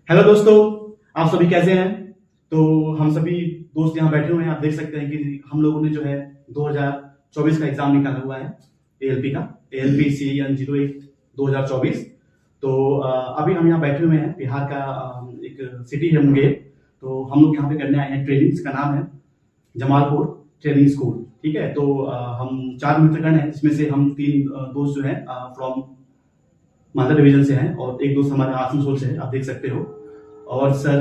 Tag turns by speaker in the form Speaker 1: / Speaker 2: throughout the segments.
Speaker 1: Hello दोस्तों, आप सभी कैसे हैं। तो हम सभी दोस्त यहाँ बैठे हुए हैं। आप देख सकते हैं कि हम लोगों ने जो है 2024 का एग्जाम निकाला हुआ है एएलपी का, एएलपी CN 01 2024। तो अभी हम यहाँ बैठे हुए हैं। बिहार का एक सिटी है मुंगेर। तो हम लोग यहाँ पे करने आए हैं ट्रेनिंग। इसका नाम है जमालपुर ट्रेनिंग स्कूल। ठीक है। तो हम 4 मित्रगण हैं, इसमें से हम 3 दोस्त जो हैं फ्रॉम मालदा डिवीजन से हैं और एक दोस्त हमारे आसनसोल से है, आप देख सकते हो। और सर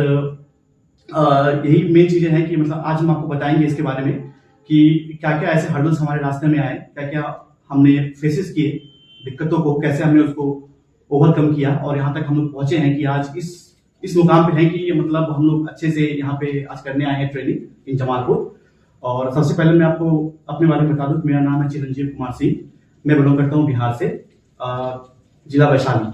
Speaker 1: यही मेन चीजें हैं कि मतलब आज हम आपको बताएंगे इसके बारे में कि क्या क्या ऐसे हर्डल्स हमारे रास्ते में आए, क्या क्या हमने फेसेस किए, दिक्कतों को कैसे हमने उसको ओवरकम किया और यहाँ तक हम लोग पहुंचे हैं कि आज इस मुकाम पे हैं कि मतलब हम लोग अच्छे से यहाँ पे आज करने आए हैं ट्रेनिंग इन जमालपुर। और सबसे पहले मैं आपको अपने बारे में बता दूं। मेरा नाम है चिरंजीव कुमार सिंह। मैं बिलोंग करता हूँ बिहार से, जिला वैशाली।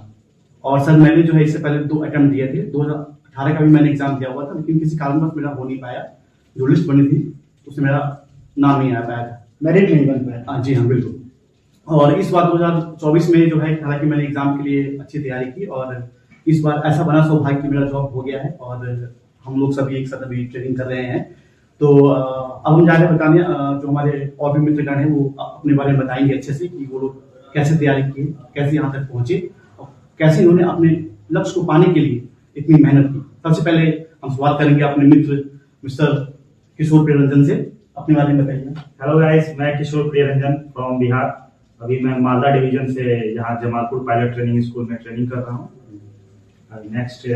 Speaker 1: और सर मैंने जो है इससे पहले 2 अटेम्प्ट दिए थे। 2018 का भी मैंने एग्जाम दिया हुआ था, लेकिन किसी कारणवश मेरा हो नहीं पाया। जो लिस्ट बनी थी उसमें मेरा नाम नहीं आ पाया था,
Speaker 2: मेरिट नहीं बन पाया।
Speaker 1: जी हाँ, बिल्कुल। और इस बार 2024 में जो है हालांकि मैंने एग्जाम के लिए अच्छी तैयारी की और इस बार ऐसा बना सौभाग्य कि मेरा जॉब हो गया है और हम लोग सभी एक साथ अभी ट्रेनिंग कर रहे हैं। तो अब हम जा रहे हैं बताने जो हमारे और भी मित्रगण हैं वो अपने बारे में बताएंगे अच्छे से कि वो लोग कैसे तैयारी की, कैसे यहाँ तक पहुंचे और कैसे उन्होंने अपने लक्ष्य को पाने के लिए इतनी मेहनत की। सबसे पहले हम शुरुआत करेंगे अपने मित्र मिस्टर किशोर प्रियरंजन से। अपने बारे में बताइए।
Speaker 2: हेलो गाइस, मैं किशोर प्रियरंजन फ्रॉम बिहार। अभी मैं मालदा डिवीजन से यहाँ जमालपुर पायलट ट्रेनिंग स्कूल में ट्रेनिंग कर रहा हूँ। नेक्स्ट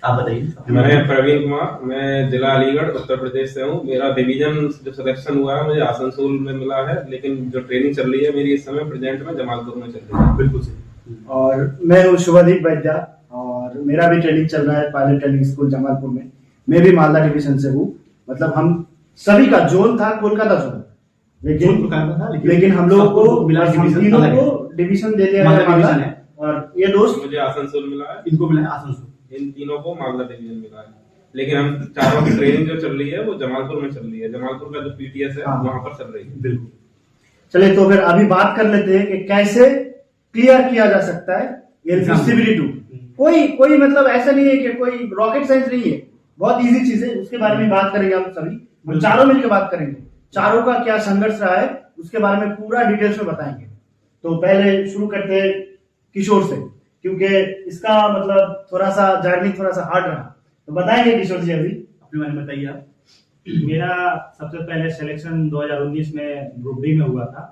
Speaker 1: आप बताइए।
Speaker 3: मैं प्रवीण कुमार, मैं जिला अलीगढ़ उत्तर प्रदेश से हूँ। मेरा डिवीजन जो सिलेक्शन हुआ है मुझे आसनसोल में मिला है, लेकिन जो ट्रेनिंग चल रही है मेरी इस समय प्रेजेंट में जमालपुर में चल रही है।
Speaker 1: बिल्कुल सही।
Speaker 4: और मैं हूँ शुभदीप वैद्या और मेरा भी ट्रेनिंग चल रहा है पायलट ट्रेनिंग स्कूल जमालपुर में। मैं भी मालदा डिवीजन से हूँ। मतलब हम सभी का जोन था कोलकाता जोन, लेकिन हम लोगों को मिला, तीनों को डिवीजन दे दिया गया। और ये दोस्त
Speaker 3: मुझे आसनसोल मिला है,
Speaker 1: इनको मिला है आसनसोल,
Speaker 3: इन तीनों को मालदा डिवीजन मिला है। लेकिन हम चारों की ट्रेनिंग जो चल रही है वो जमालपुर में चल रही है। जमालपुर का जो PTS है वहां पर चल रही है।
Speaker 1: बिल्कुल।
Speaker 4: चलिए तो फिर अभी बात कर लेते हैं कि कैसे क्लियर किया जा सकता है एलिजिबिलिटी 2। कोई मतलब ऐसा नहीं है कि कोई रॉकेट साइंस नहीं है, बहुत इजी चीज है। उसके बारे में बात करेंगे हम सभी, हम चारों मिलकर बात करेंगे। चारों का क्या संघर्ष रहा है उसके बारे में पूरा डिटेल्स में बताएंगे। तो पहले शुरू करते हैं किशोर से, क्योंकि इसका मतलब थोड़ा सा जर्नी थोड़ा सा हार्ड रहा। तो बताएंगे किशोर जी, अभी
Speaker 1: अपने बारे में बताइए आप।
Speaker 2: मेरा सबसे पहले सिलेक्शन 2019 में ग्रुप डी में हुआ था।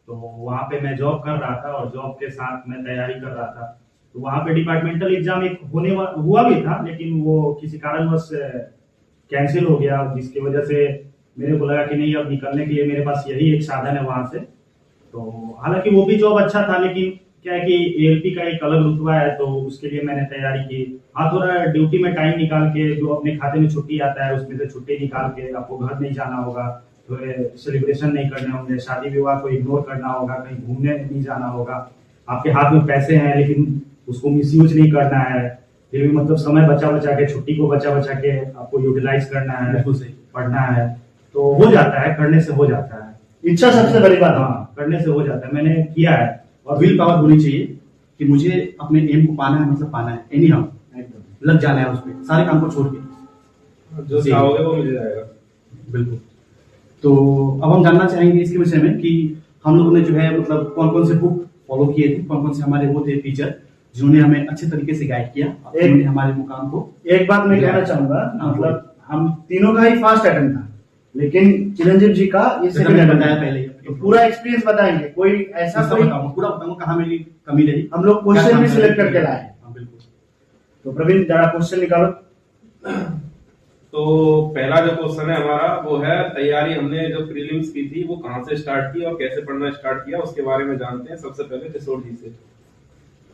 Speaker 2: तो वहाँ पे मैं जॉब कर रहा था और जॉब के साथ मैं तैयारी कर रहा था। तो वहाँ पे डिपार्टमेंटल एग्जाम एक हुआ भी था, लेकिन वो किसी कारणवश कैंसिल हो गया, जिसकी वजह से मेरे को लगा कि नहीं, अब निकलने के लिए मेरे पास यही एक साधन है वहां से। तो हालांकि वो भी जॉब अच्छा था, लेकिन क्या है कि ALP का एक अलग रुतबा है, तो उसके लिए मैंने तैयारी की। हाँ, थोड़ा ड्यूटी में टाइम निकाल के, जो अपने खाते में छुट्टी आता है उसमें से छुट्टी निकाल के, आपको घर नहीं जाना होगा, थोड़े सेलिब्रेशन नहीं करने होंगे, शादी विवाह को इग्नोर करना होगा, कहीं घूमने नहीं जाना होगा। आपके हाथ में पैसे हैं लेकिन उसको मिसयूज नहीं करना है। फिर भी मतलब समय बचा बचा के, छुट्टी को बचा बचा के आपको यूटिलाइज करना है,
Speaker 1: बिल्कुल सही।
Speaker 2: पढ़ना है। तो हो जाता है, करने से हो जाता है।
Speaker 4: इच्छा सबसे बड़ी बात।
Speaker 2: हाँ, करने से हो जाता है, मैंने किया है।
Speaker 1: और विल पावर होनी चाहिए कि मुझे अपने एम को पाना है, मतलब पाना है, एनी हाउ लग जाना है उसमें, सारे काम को छोड़ के।
Speaker 3: जो चाहोगे वो मिल जाएगा।
Speaker 1: बिल्कुल। तो अब हम जानना चाहेंगे इसके विषय में कि हम लोगों ने जो है मतलब कौन कौन से बुक फॉलो किए थे, कौन कौन से हमारे वो थे टीचर जिन्होंने हमें अच्छे तरीके से गाइड किया हमारे मुकाम को।
Speaker 4: एक बात मैं कहना चाहूंगा, मतलब हम तीनों का ही फर्स्ट अटेम्प्ट था, लेकिन चिरंजीव जी का ये सेकंड अटेम्प्ट
Speaker 1: बताया पहले।
Speaker 4: तो पूरा एक्सपीरियंस बताएंगे। कोई ऐसा कोई
Speaker 1: पूरा बताऊंगा कहाँ मेरी कमी रही।
Speaker 4: हम लोग क्वेश्चन भी सिलेक्ट करके लाए।
Speaker 1: बिल्कुल।
Speaker 4: तो प्रवीण जरा क्वेश्चन निकालो।
Speaker 3: तो पहला जो क्वेश्चन है हमारा वो है, तैयारी हमने जो प्रीलिम्स की थी वो कहाँ से स्टार्ट की और कैसे पढ़ना स्टार्ट किया, उसके बारे में जानते हैं। सबसे पहले किशोर जी से।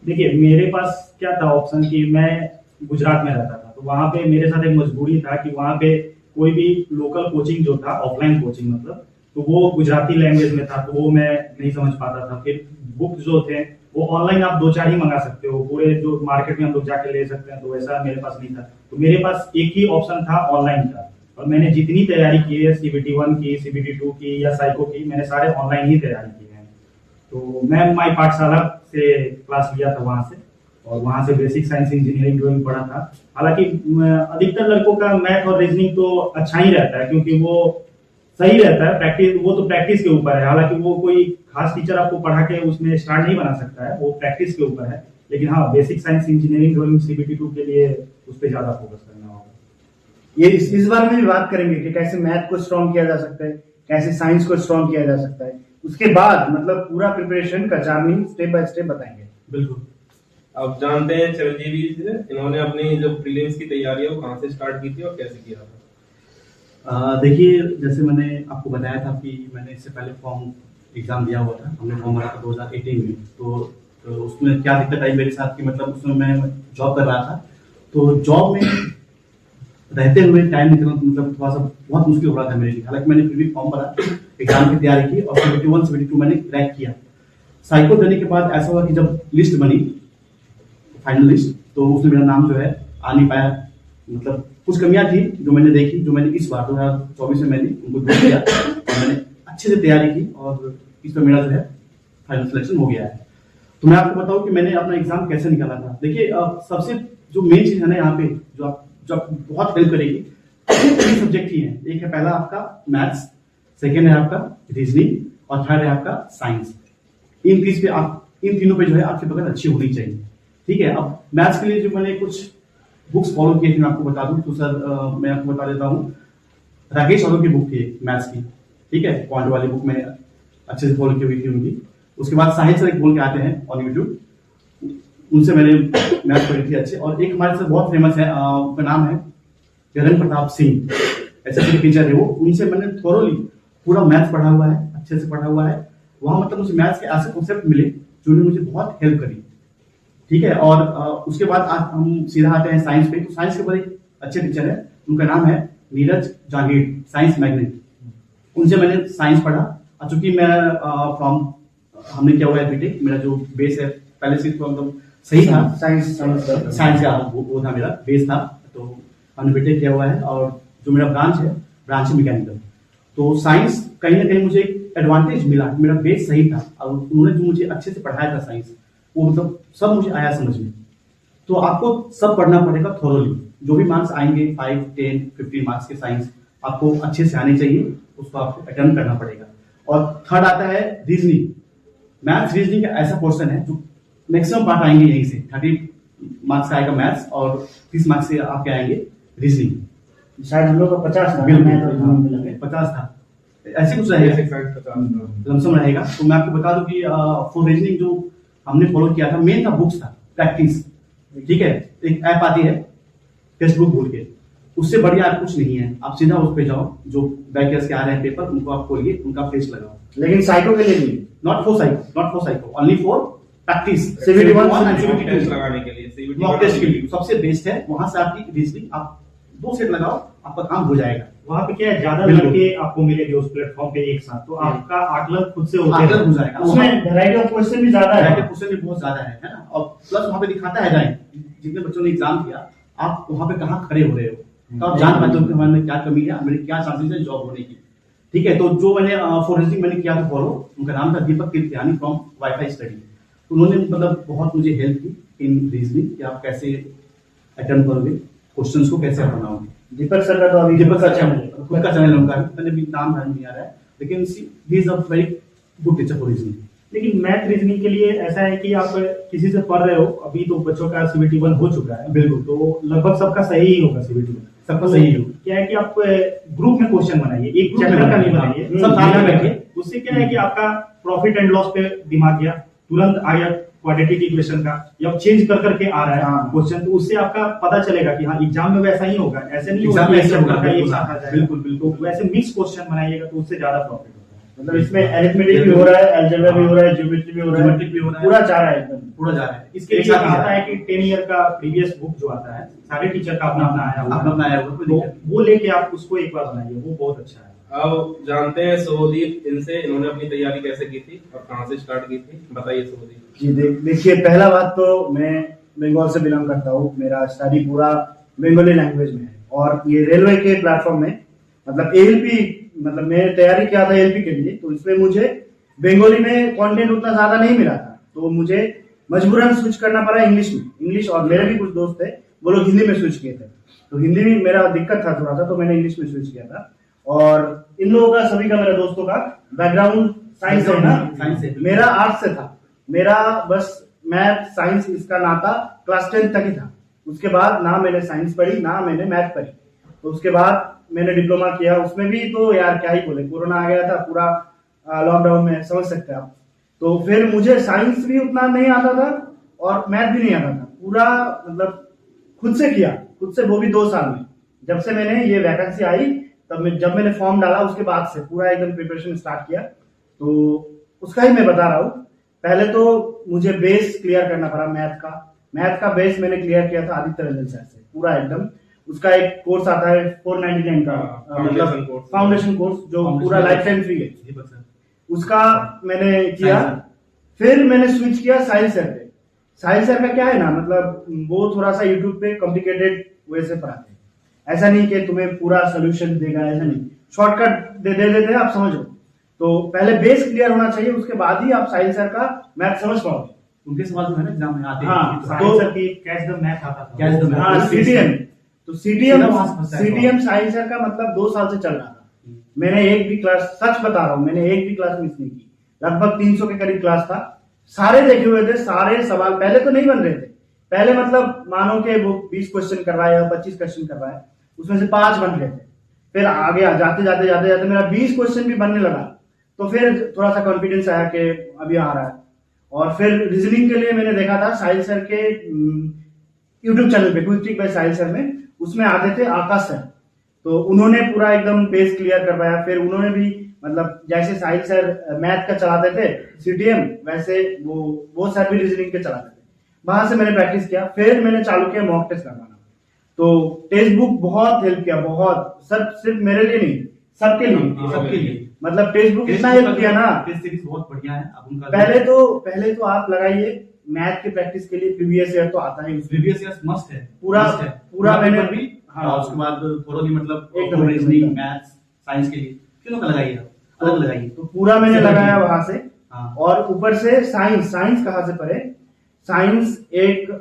Speaker 2: देखिए, मेरे पास क्या था ऑप्शन कि मैं गुजरात में रहता था, तो वहाँ पे मेरे साथ एक मजबूरी था कि वहाँ पे कोई भी लोकल कोचिंग जो था, ऑफलाइन कोचिंग मतलब, तो वो गुजराती लैंग्वेज में था, तो वो मैं नहीं समझ पाता था। फिर बुक जो थे वो ऑनलाइन आप 2-4 ही मंगा सकते हो, पूरे जो मार्केट में हम लोग जाके ले सकते हैं, तो वैसा मेरे पास नहीं था। तो मेरे पास एक ही ऑप्शन था ऑनलाइन का, और मैंने जितनी तैयारी की है, CBT 1 की, CBT 2 की या साइको की, मैंने सारे ऑनलाइन ही तैयारी की है। तो मैं माई पाठशाला से क्लास लिया था वहां से। और वहां से बेसिक साइंस इंजीनियरिंग ड्राइंग पढ़ा था। हालांकि अधिकतर लड़कों का मैथ और रीजनिंग तो अच्छा ही रहता है, क्योंकि वो सही रहता है, प्रैक्टिस वो तो प्रैक्टिस के ऊपर है। हालांकि वो कोई खास टीचर आपको पढ़ा के उसमें स्टार नहीं बना सकता है, वो प्रैक्टिस के ऊपर है। लेकिन हाँ, basic science engineering drawing CBT 2 के लिए उस पर ज्यादा फोकस करना होगा।
Speaker 4: ये इस बारे में भी बात करेंगे कि कैसे मैथ को स्ट्रॉन्ग किया जा सकता है, कैसे साइंस को स्ट्रॉन्ग किया जा सकता है। उसके बाद मतलब पूरा प्रिपरेशन का जर्नी स्टेप बाय स्टेप बताएंगे।
Speaker 1: बिल्कुल।
Speaker 3: अब जानते हैं चिरंजीवी जी से, इन्होंने अपनी जो प्रीलिम्स की तैयारी है वो कहाँ से स्टार्ट की थी और कैसे किया था?
Speaker 1: देखिए, जैसे मैंने आपको बताया था कि मैंने इससे पहले फॉर्म एग्जाम दिया हुआ था, हमने फॉर्म भरा था 2018 में। तो उसमें क्या दिक्कत आई मेरे साथ कि मतलब उसमें मैं जॉब कर रहा था, तो जॉब में रहते हुए टाइम निकलना मतलब थोड़ा सा बहुत मुश्किल हो रहा था मेरे लिए। हालांकि मैंने फिर भी फॉर्म भरा, एग्जाम की तैयारी की और 71 72 मैंने क्रैक किया। साइको देने के बाद ऐसा हुआ कि जब लिस्ट बनी, फाइनल लिस्ट, तो उसमें मेरा नाम जो है आ नहीं पाया। मतलब कुछ कमियां थी जो मैंने देखी, जो मैंने इस बार 2024 में मैंने उनको दूर किया और मैंने अच्छे से तैयारी की और इस पर मेरा जो है फाइनल सिलेक्शन हो गया है। तो मैं आपको बताऊं कि मैंने अपना एग्जाम कैसे निकाला था। देखिए, सबसे जो मेन चीज है ना यहाँ पे, जो आपको बहुत हेल्प करेगी, तीन सब्जेक्ट ही है। एक है पहला आपका मैथ्स, सेकेंड है आपका रीजनिंग और थर्ड है आपका साइंस। इन तीनों पे जो है आपकी पकड़ अच्छी होनी चाहिए। ठीक है। अब मैथ्स के लिए जो मैंने कुछ बुक्स फॉलो किए थे मैं आपको बता दूं तो सर मैं आपको बता देता हूँ। राकेश यादव की बुक थी मैथ्स की, ठीक है, क्वांट वाली बुक मैंने अच्छे से फॉलो की हुई थी उनकी। उसके बाद साहिल सर एक बोल के आते हैं ऑन यूट्यूब, उनसे मैंने मैथ्स पढ़ी थी अच्छे। और एक हमारे सर बहुत फेमस है, उनका नाम है गगन प्रताप सिंह, ऐसे के टीचर है वो। उनसे मैंने थोरोली पूरा मैथ्स पढ़ा हुआ है, अच्छे से पढ़ा हुआ है। वहां मतलब मुझे मैथ्स के ऐसे कॉन्सेप्ट मिले जो मुझे बहुत हेल्प करी। ठीक है। और उसके बाद हम सीधा आते हैं साइंस पे। तो साइंस के बड़े अच्छे टीचर है, उनका नाम है नीरज जांगीर, साइंस मैग्नेट। उनसे मैंने साइंस पढ़ा। और चूंकि मैं फ्रॉम हमने क्या हुआ है बीटेक, मेरा जो बेस है पहले से मतलब सही था, साइंस का वो था मेरा बेस था। तो हमने बीटेक किया हुआ है और जो मेरा ब्रांच है मैकेनिकल। तो साइंस कहीं ना कहीं मुझे एक एडवांटेज मिला, मेरा बेस सही था और उन्होंने जो मुझे अच्छे से पढ़ाया था साइंस, वो मतलब सब मुझे आया समझ में। तो आपको सब पढ़ना पड़ेगा थोरोली। जो भी मार्क्स आएंगे 5, 10, 15 मार्क्स के साइंस आपको अच्छे से आने चाहिए, उसको आपको अटेम्प्ट करना पड़ेगा। और थर्ड आता है रीजनिंग। मैथ्स रीजनिंग का ऐसा क्वेश्चन है जो मैक्सिमम पार्ट आएंगे यहीं से। 30 मार्क्स का आएगा मैथ्स और 30 मार्क्स से आपके आएंगे रीजनिंग।
Speaker 4: शायद हम लोग का 50 था,
Speaker 1: बिल्कुल 50 था, ऐसे कुछ रहेगा, लमसम रहेगा। तो मैं आपको बता दूं कि फॉर रीजनिंग जो हमने फॉलो किया था, मेन था बुक्स था, प्रैक्टिस। ठीक है। एक ऐप आती है टेक्स्ट बुक बोल के, उससे बढ़िया ऐप कुछ नहीं है। आप सीधा उस पे जाओ, जो बैक ईयर्स के आ रहे हैं पेपर उनको आप खोलिए, उनका टेस्ट लगाओ।
Speaker 4: लेकिन साइको के लिए नहीं,
Speaker 1: not for psycho, only for practice.
Speaker 3: CBT 1 and CBT 2 लगाने के लिए, CBT
Speaker 1: मॉक टेस्ट के लिए सबसे बेस्ट है। वहां से आपकी रीजनिंग आप 2 सेट लगाओ, आपका काम हो जाएगा।
Speaker 2: वहां पे क्या है, ज्यादा लड़के आपको मिलेंगे उस प्लेटफॉर्म पे एक साथ, तो आपका आकलन खुद से होते
Speaker 1: आकलन हो जाएगा।
Speaker 4: उसमें वैरायटी ऑफ क्वेश्चन भी ज्यादा है,
Speaker 1: क्वेश्चन भी बहुत ज्यादा है ना। और प्लस वहां पे दिखाता है जाए जितने बच्चों ने एग्जाम किया, आप वहां पे कहाँ खड़े हो रहे हो, तो आप जान पाते हो कि हमारे में क्या कमी है, मेरे क्या चांसेस है जॉब होने की। ठीक है। तो जो मैंने फॉर रीजनिंग मैंने किया था फॉलो, उनका नाम था दीपक कीर्तियानी फ्रॉम वाईफाई स्टडी। उन्होंने मतलब बहुत मुझे हेल्प की इन रीजनिंग कि आप कैसे अटेम्प्ट करोगे, क्वेश्चंस को कैसे बनाओगे।
Speaker 4: दीपक सर का तो अभी
Speaker 1: दीपक का चैनल, खुद का चैनल उनका है, मैंने भी नाम नहीं आ रहा है, लेकिन he is a very good teacher for reasoning.
Speaker 2: लेकिन मैथ रीजनिंग के लिए ऐसा है कि आप किसी से पढ़ रहे हो, अभी तो बच्चों का CBT 1 हो चुका है,
Speaker 1: बिल्कुल,
Speaker 2: तो लगभग सबका सही ही होगा CBT 1,
Speaker 1: सबका सही ही होगा।
Speaker 2: क्या है कि आप ग्रुप में क्वेश्चन बनाइए, एक चैप्टर का नहीं बनाइए,
Speaker 1: सब साथ में बैठिए।
Speaker 2: उससे क्या है कि आपका प्रॉफिट एंड लॉस पे दिमाग गया, तुरंत आ गया क्वाड्रेटिक इक्वेशन का, या चेंज कर करके आ रहा है क्वेश्चन, तो उससे आपका पता चलेगा कि हाँ एग्जाम में वैसा ही होगा, ऐसे नहीं होगा कि एक चैप्टर का एक साथ आ जाएगा। बिल्कुल, तो वैसे मिक्स क्वेश्चन बनाइएगा तो उससे ज्यादा प्रॉफिट होगा।
Speaker 4: मतलब इसमें अरिथमेटिक भी हो रहा है, अलजेब्रा भी हो रहा है, ज्योमेट्री भी हो रहा है, पूरा जा रहा है एकदम,
Speaker 1: पूरा जा रहा है।
Speaker 2: इसके लिए आता है कि 10 ईयर का प्रीवियस बुक जो आता है, सारे टीचर का अपना अपना आया होगा, तो वो लेके आप उसको एक बार बनाइए, वो बहुत अच्छा है।
Speaker 3: अब जानते हैं शुभदीप इनसे, इन्होंने अपनी तैयारी कैसे की थी और कहाँ से स्टार्ट की थी, बताइए शुभदीप
Speaker 4: जी। देखिए, पहला बात तो मैं बंगाल से बिलोंग करता हूँ, मेरा स्टडी पूरा बंगाली लैंग्वेज में है। और ये रेलवे के प्लेटफॉर्म में मतलब ALP, मतलब मैंने तैयारी किया था ALP के लिए, तो इसमें मुझे बंगाली में कंटेंट उतना ज्यादा नहीं मिला था, तो मुझे मजबूरन स्विच करना पड़ा इंग्लिश में, इंग्लिश। और मेरे भी कुछ दोस्त थे वो लोग हिंदी में स्विच किए थे, तो हिंदी में मेरा दिक्कत था थोड़ा सा, तो मैंने इंग्लिश में स्विच किया था। और इन लोगों का, सभी का, मेरे दोस्तों का बैकग्राउंड साइंस है ना,
Speaker 1: साइंस से।
Speaker 4: मेरा आर्ट्स से था। मेरा बस मैथ साइंस इसका नाता क्लास 10 तक ही था। उसके बाद ना मैंने साइंस पढ़ी ना मैंने मैथ पढ़ी। तो उसके बाद मैंने डिप्लोमा किया, उसमें भी तो यार क्या ही बोले, कोरोना आ गया था पूरा लॉकडाउन में, समझ सकते हैं आप। तो फिर मुझे साइंस भी उतना नहीं आता था और मैथ भी नहीं आता था, पूरा मतलब खुद से किया, खुद से, वो भी 2 साल में। जब से मैंने ये वैकेंसी आई तब जब मैंने फॉर्म डाला उसके बाद से पूरा एकदम प्रिपरेशन स्टार्ट किया। तो उसका ही मैं बता रहा हूँ। पहले तो मुझे बेस क्लियर करना पड़ा मैथ का बेस मैंने क्लियर किया था आदित्य रंजन सर से, पूरा एकदम। उसका एक कोर्स आता है 499 का, मतलब फाउंडेशन कोर्स, जो पूरा लाइफ टाइम फ्री है, उसका मैंने किया। फिर मैंने स्विच किया साहिल सर पे। साहिल सर का क्या है ना, मतलब वो थोड़ा सा यूट्यूब पे कॉम्प्लिकेटेड वे से पढ़ाते हैं। ऐसा नहीं कि तुम्हें पूरा सोल्यूशन देगा, ऐसा नहीं, शॉर्टकट दे देते हैं, आप समझो। तो पहले बेस क्लियर होना चाहिए, उसके बाद ही आप साहिल सर का मैथ समझ पाओगे।
Speaker 1: उनके सवाल जो है ना एग्जाम में आते
Speaker 4: हाँ,
Speaker 1: हैं,
Speaker 2: साइंस सर की कैच द मैथ आता था।
Speaker 1: Catch the Math।
Speaker 4: हाँ, सीडीएम। तो
Speaker 1: सीधा वहां से फंसता है
Speaker 4: सीडीएम साहिल सर का मतलब 2 साल से चल रहा था। मैंने एक भी क्लास, सच बता रहा हूँ, मैंने एक भी क्लास मिस नहीं की। लगभग 300 के करीब क्लास था, सारे देखे हुए थे, सारे सवाल। पहले तो नहीं बन रहे थे, पहले मतलब मानो के वो 20 क्वेश्चन करवाए या 25 क्वेश्चन करवाए, उसमें से 5 बन रहे थे। फिर आगे जाते जाते मेरा 20 क्वेश्चन भी बनने लगा, तो फिर थोड़ा सा कॉन्फिडेंस आया कि अभी आ रहा है। और फिर रीजनिंग के लिए मैंने देखा था साहिल सर के यूट्यूब चैनल पे, क्विक ट्रिक बाय साहिल सर में, उसमें आते थे आकाश सर। तो उन्होंने पूरा एकदम बेस क्लियर करवाया। फिर उन्होंने भी मतलब जैसे साहिल सर मैथ का चलाते थे सीटीएम, वैसे वो सर भी रीजनिंग के चलाते थे। वहां से मैंने प्रैक्टिस किया। फिर मैंने चालू किया मॉक टेस्ट करवाना। तो टेक्स्ट बुक बहुत हेल्प किया, बहुत, सिर्फ मेरे लिए नहीं, सबके लिए। मतलब टेक्स्ट बुक इतना हेल्प किया ना,
Speaker 1: टेस्ट सीरीज बहुत बढ़िया है। अब उनका
Speaker 4: पहले तो आप लगाइए मैथ की प्रैक्टिस के लिए, प्रीवियस ईयर तो आता है,
Speaker 1: प्रीवियस ईयर मस्ट है,
Speaker 4: पूरा मैंने
Speaker 1: भी। हाँ, उसके बाद थोड़ी मतलब
Speaker 4: एकदम
Speaker 1: रीजनिंग, मैथ्स, साइंस के लिए तीनों का लगाइए, अलग लगाइए।
Speaker 4: तो पूरा मैंने लगाया वहां से।
Speaker 1: हाँ।
Speaker 4: और ऊपर से साइंस कहाँ से पढ़े? साइंस एक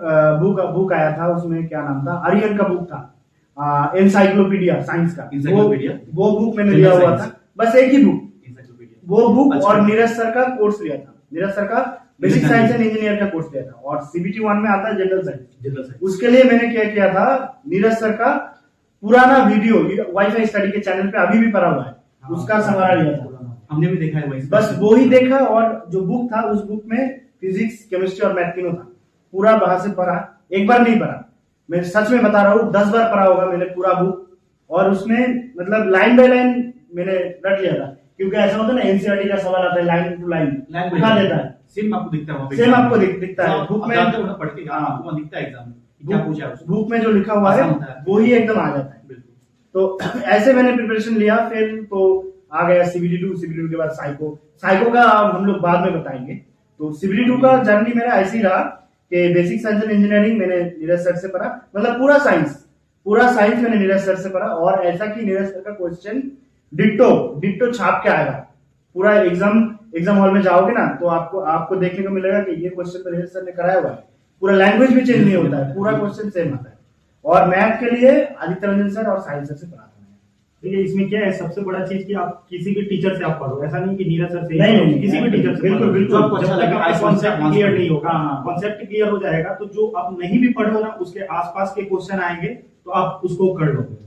Speaker 4: बुक आया था, उसमें क्या नाम था, आर्यन का बुक था, एनसाइक्लोपीडिया साइंस का। वो बुक मैंने लिया हुआ था, बस एक ही बुक, वो बुक। और नीरज सर का कोर्स लिया था, नीरज सर का बेसिक साइंस एंड इंजीनियर का कोर्स लिया था। और सीबीटी 1 में आता है जनरल साइंस। उसके लिए मैंने क्या किया था, नीरज सर का पुराना वीडियो वाईफाई स्टडी के चैनल पे अभी भी पड़ा हुआ है, उसका सवाल लिया था।
Speaker 1: हमने भी देखा है वही,
Speaker 4: बस वो ही देखा। और जो बुक था, उस बुक में फिजिक्स, केमिस्ट्री और मैथ तीनों था, पूरा वहां से पढ़ा। एक बार नहीं पढ़ा, मैं सच में बता रहा हूँ, 10 बार पढ़ा होगा मैंने पूरा बुक। और उसमें मतलब लाइन बाय लाइन मैंने रट लिया था, क्योंकि ऐसा होता है ना, एनसीईआरटी का सवाल आता है लाइन टू लाइन दिखा देता है,
Speaker 1: सेम आपको दिखता है,
Speaker 4: सेम आपको दिखता है बुक में,
Speaker 1: पढ़ के आपको दिखता है एग्जाम में क्या पूछा है,
Speaker 4: बुक में जो लिखा हुआ है वो ही एकदम आ जाता है। तो ऐसे मैंने प्रिपरेशन लिया। फिर तो आ गया सीबीटी 2 के बाद साइको का हम लोग बाद में बताएंगे। तो सीबीटी 2 का जर्नी मेरा ऐसे ही रहा कि बेसिक साइंस एंड इंजीनियरिंग मैंने नीरज सर से पढ़ा, मतलब पूरा साइंस मैंने नीरज सर से पढ़ा। और ऐसा कि नीरज सर का क्वेश्चन डिट्टो छाप के आएगा। पूरा एग्जाम हॉल में जाओगे ना, तो आपको देखने को मिलेगा कि ये क्वेश्चन तो नीरज सर ने कराया हुआ है, पूरा लैंग्वेज भी चेंज नहीं होता है, पूरा क्वेश्चन सेम आता है। और मैथ के लिए आदित्य रंजन सर और साहिल सर से पढ़ा था।
Speaker 2: ठीक है, इसमें क्या है सबसे बड़ा चीज कि आप किसी भी टीचर से आप पढ़ो, ऐसा नहीं कि नीरज सर से,
Speaker 4: नहीं,
Speaker 2: किसी भी टीचर से
Speaker 4: बिल्कुल,
Speaker 2: पढ़ो।
Speaker 4: बिल्कुल।
Speaker 2: जब तक आपका कॉन्सेप्ट क्लियर नहीं होगा,
Speaker 4: हाँ।
Speaker 2: कॉन्सेप्ट क्लियर हो जाएगा तो जो आप नहीं भी पढ़ो ना, उसके आसपास के क्वेश्चन आएंगे तो आप उसको कर लोगे।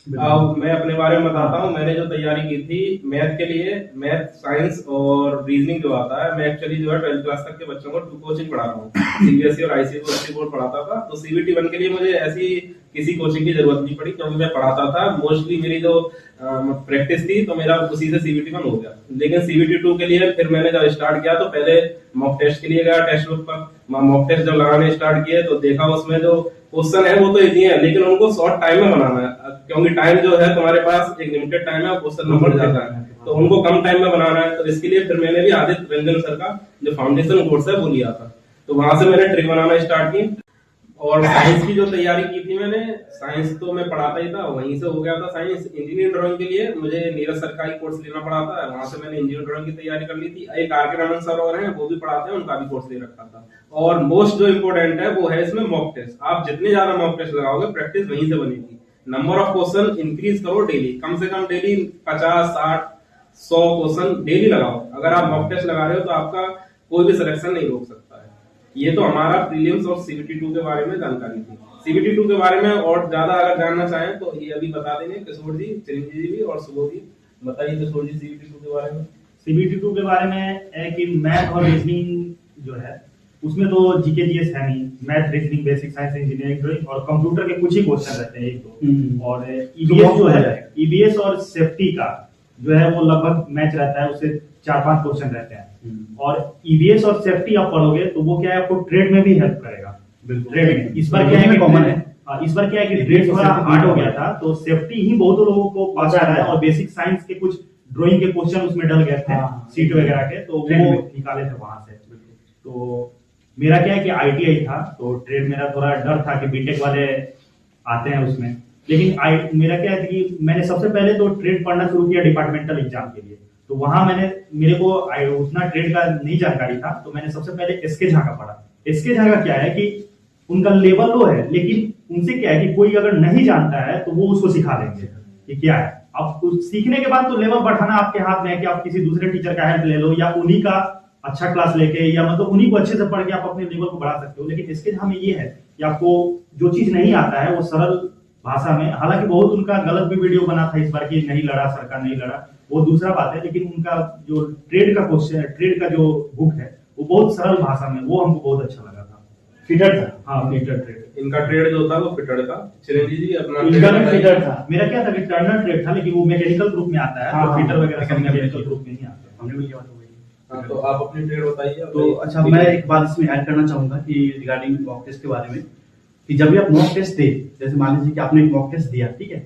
Speaker 3: अब मैं अपने बारे में बताता हूँ। मैंने जो तैयारी की थी मैथ के लिए, मैथ, साइंस और रीजनिंग जो आता है, मैं एक्चुअली जो है 12th क्लास तक के बच्चों को कोचिंग पढ़ाता हूँ, सीबीएसई और आईसीएसई बोर्ड पढ़ाता था। तो सीबीटी 1 के लिए मुझे ऐसी किसी कोचिंग की जरूरत नहीं पड़ी, क्योंकि मैं पढ़ाता था। मोस्टली मेरी जो प्रैक्टिस थी तो मेरा उसी से सीबीटी 1 हो गया। लेकिन सीबीटी 2 के लिए फिर मैंने जब स्टार्ट किया तो पहले मॉक टेस्ट के लिए गया टेक्स्ट बुक पर। मॉक टेस्ट जब लगाने स्टार्ट किए तो देखा उसमें जो क्वेश्चन है वो तो इजी है, लेकिन उनको शॉर्ट टाइम में बनाना है, क्योंकि टाइम जो है तुम्हारे पास एक लिमिटेड टाइम है, क्वेश्चन नंबर जाता है, तो उनको कम टाइम में बनाना है। तो इसके लिए फिर मैंने भी आदित्य रंजन सर का जो फाउंडेशन कोर्स है वो लिया था। तो वहां से मैंने ट्रिक बनाना स्टार्ट की। और साइंस की जो तैयारी की थी मैंने, साइंस तो मैं पढ़ाता ही था, वहीं से हो गया था साइंस। इंजीनियरिंग ड्राइंग के लिए मुझे नीरज सर का ही कोर्स लेना पड़ा था, वहां से मैंने इंजीनियरिंग ड्राइंग की तैयारी कर ली थी। एक आर के रमन सर और हैं, वो भी पढ़ाते हैं, उनका भी कोर्स ले रखा था। और मोस्ट जो इम्पोर्टेंट है वो है इसमें मॉक टेस्ट। आप जितने ज्यादा मॉक टेस्ट लगाओगे प्रैक्टिस वहीं से बनेगी। नंबर ऑफ क्वेश्चन इंक्रीज करो डेली, कम से कम डेली 50, 60, 100 क्वेश्चन डेली लगाओ। अगर आप मॉक टेस्ट लगा रहे हो तो आपका कोई भी सिलेक्शन नहीं रोक सकता है। ये तो हमारा प्रीलिम्स और CBT 2 के बारे में जानकारी थी। CBT 2 के बारे में और ज्यादा अगर जानना चाहें तो ये अभी बता देंगे किशोर जी, चिरंजीवी जी और सुबोध जी। बताइए किशोर जी CBT 2 के बारे में।
Speaker 2: CBT 2 के बारे में है कि मैथ और रीजनिंग जो है उसमें तो जीके जीएस है नहीं। Math, reasoning, basic science, engineering, drawing और कंप्यूटर के कुछ ही क्वेश्चन रहते हैं, एक दो। और ईबीएस जो है, ईबीएस और सेफ्टी का जो है वो लगभग मैच रहता है, उससे 4-5 क्वेश्चन रहते हैं। और ईबीएस और सेफ्टी आप पढ़ोगे तो वो क्या है, आपको ट्रेड में भी हेल्प करेगा। ट्रेड में इस बार क्या है कि
Speaker 1: कॉमन है।
Speaker 2: इस बार क्या है कि ट्रेड थोड़ा हार्ड हो गया था, तो सेफ्टी ही बहुत लोगों को पता रहा है। और बेसिक साइंस के कुछ ड्राइंग के क्वेश्चन उसमें डल गए थे, सीट वगैरह के, तो वो निकाले थे वहां से। तो मेरा क्या है कि आईटीआई था, तो ट्रेड मेरा थोड़ा डर था कि बीटेक वाले आते हैं उसमें। लेकिन मेरा क्या है कि मैंने सबसे पहले तो ट्रेड पढ़ना शुरू किया डिपार्टमेंटल एग्जाम के लिए। तो वहां मेरे को उतना ट्रेड का नहीं जानकारी था, तो मैंने सबसे पहले एसके झा का पढ़ा। एसके झा का क्या है कि उनका लेवल लो है, लेकिन उनसे क्या है कि कोई अगर नहीं जानता है तो वो उसको सिखा देंगे कि क्या है। अब सीखने के बाद तो लेवल बढ़ाना आपके हाथ में है कि आप किसी दूसरे टीचर का हेल्प ले लो, या उन्हीं का अच्छा क्लास लेके, या मतलब उन्हीं को अच्छे से पढ़ के आप अपने लेवल को बढ़ा सकते हो। लेकिन इसके हमें ये है कि आपको जो चीज नहीं आता है वो सरल भाषा में, हालांकि बहुत उनका गलत भी वीडियो बना था इस बार की, नहीं लड़ा सरकार नहीं लड़ा, वो दूसरा बात है। लेकिन उनका जो ट्रेड का क्वेश्चन, ट्रेड का जो बुक है वो बहुत सरल भाषा में, वो हमको बहुत अच्छा लगा था।
Speaker 4: फिटर था।
Speaker 2: हाँ, फिटर ट्रेड।
Speaker 3: इनका ट्रेड जो था वो फिटर था। चिरंजीवी जी अपना
Speaker 4: इनका भी फिटर था।
Speaker 2: मेरा क्या था कि टर्नर ट्रेड था, लेकिन वो मैकेनिकल ग्रुप में आता है,
Speaker 4: हाँ,
Speaker 2: तो फिटर वगैरह सब
Speaker 1: मैकेनिकल
Speaker 2: मैकेनिकल ग्रुप में नहीं आता है।
Speaker 1: हमने भी किया बात हो गई।
Speaker 3: हाँ, तो आप अपनी ट्रेड बताइए।
Speaker 1: तो अच्छा, मैं एक बात इसमें ऐड करना चाहूंगा कि रिगार्डिंग मॉक टेस्ट के बारे में, कि जब भी आप मॉक टेस्ट दे, जैसे मान लीजिए कि आपने एक मॉक टेस्ट दिया, ठीक है,